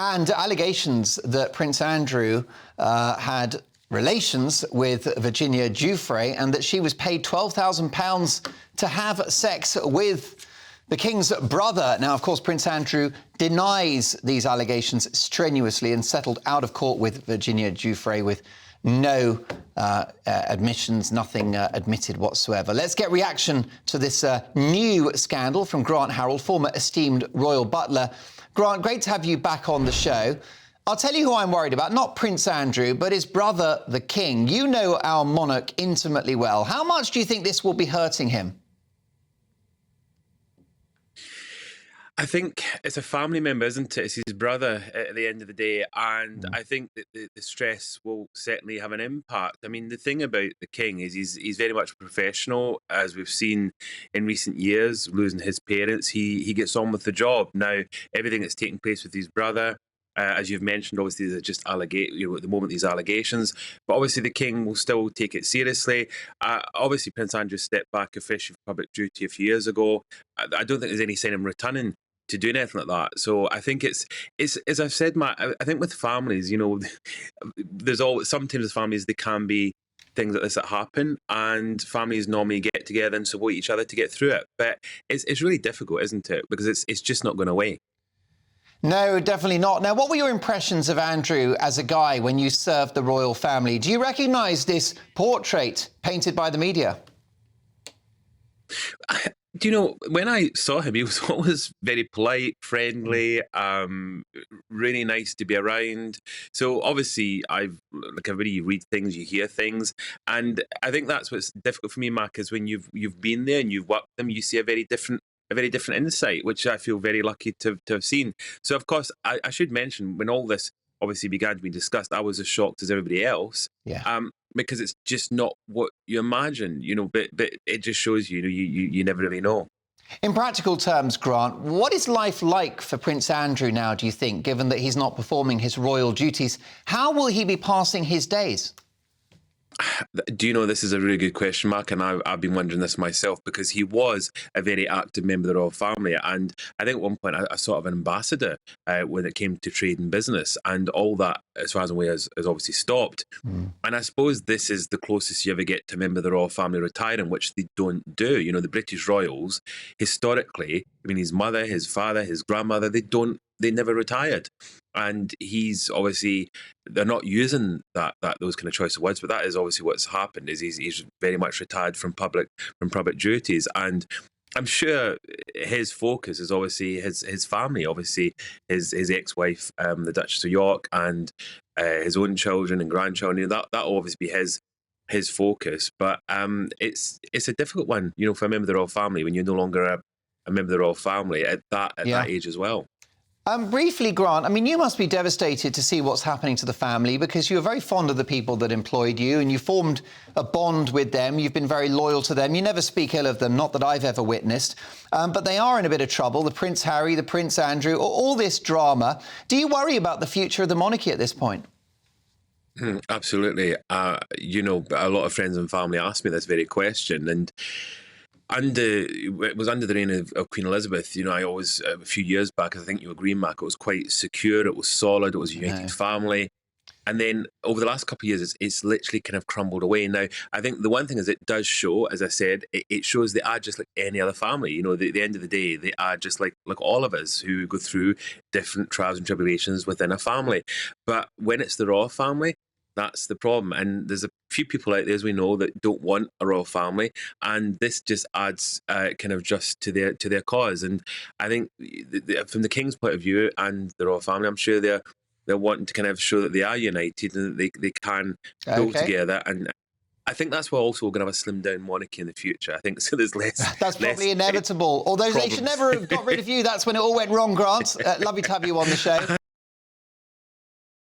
And allegations that Prince Andrew had relations with Virginia Giuffre and that she was paid £12,000 to have sex with the King's brother. Now, of course, Prince Andrew denies these allegations strenuously and settled out of court with Virginia Giuffre with no admissions, nothing admitted whatsoever. Let's get reaction to this new scandal from Grant Harrell, former esteemed royal butler. Grant, great to have you back on the show. I'll tell you who I'm worried about, not Prince Andrew, but his brother, the King. You know our monarch intimately well. How much do you think this will be hurting him? I think it's a family member, isn't it? It's his brother at the end of the day. And I think that the stress will certainly have an impact. I mean, the thing about the King is he's very much a professional, as we've seen in recent years, losing his parents. He gets on with the job. Now, everything that's taking place with his brother, as you've mentioned, obviously, they're just at the moment, these allegations. But obviously, the King will still take it seriously. Obviously, Prince Andrew stepped back officially for public duty a few years ago. I don't think there's any sign of him returning to do anything like that. So I think it's as I've said, Matt, I think with families, sometimes with families, there can be things like this that happen, and families normally get together and support each other to get through it. But it's really difficult, isn't it? Because it's just not going away. No, definitely not. Now, what were your impressions of Andrew as a guy when you served the royal family? Do you recognise this portrait painted by the media? Do you know, when I saw him, he was always very polite, friendly, really nice to be around. So obviously, everybody, you read things, you hear things, and I think that's what's difficult for me, Mark, is when you've been there and you've worked with them, you see a very different insight, which I feel very lucky to have seen. So, of course, I should mention, when all this obviously began to be discussed, I was as shocked as everybody else. Yeah. Because it's just not what you imagine, but it just shows you never really know. In practical terms, Grant, what is life like for Prince Andrew now, do you think, given that he's not performing his royal duties? How will he be passing his days? Do you know, this is a really good question, Mark, and I've been wondering this myself, because he was a very active member of the royal family, and I think at one point I sort of an ambassador when it came to trade and business, and all that, as far as I'm aware, has obviously stopped. And I suppose this is the closest you ever get to a member of the royal family retiring, which they don't do. The British royals, historically, I mean, his mother, his father, his grandmother, they never retired. And he's obviously, they're not using those kind of choice of words, but that is obviously what's happened. Is he's very much retired from public duties, and I'm sure his focus is obviously his family, obviously his ex-wife, the Duchess of York, and his own children and grandchildren. That will obviously be his focus. But it's a difficult one, for a member of the royal family when you're no longer a member of the royal family at that age as well. Briefly, Grant, I mean, you must be devastated to see what's happening to the family, because you were very fond of the people that employed you and you formed a bond with them. You've been very loyal to them. You never speak ill of them, not that I've ever witnessed. But they are in a bit of trouble. The Prince Harry, the Prince Andrew, all this drama. Do you worry about the future of the monarchy at this point? Absolutely. A lot of friends and family ask me this very question, and it was under the reign of Queen Elizabeth. I always, a few years back, I think you agree, Mark, it was quite secure, it was solid, it was a united family. And then over the last couple of years, it's literally kind of crumbled away. Now, I think the one thing is it does show, as I said, it shows they are just like any other family. At the end of the day, they are just like all of us who go through different trials and tribulations within a family. But when it's the royal family, that's the problem. And there's a few people out there, as we know, that don't want a royal family, and this just adds kind of just to their cause. And I think from the King's point of view and the royal family, I'm sure they're wanting to kind of show that they are united and that they can go together. And I think that's why also we're going to have a slimmed down monarchy in the future. I think so. There's less. That's probably inevitable. Although problems. They should never have got rid of you. That's when it all went wrong, Grant. Lovely to have you on the show.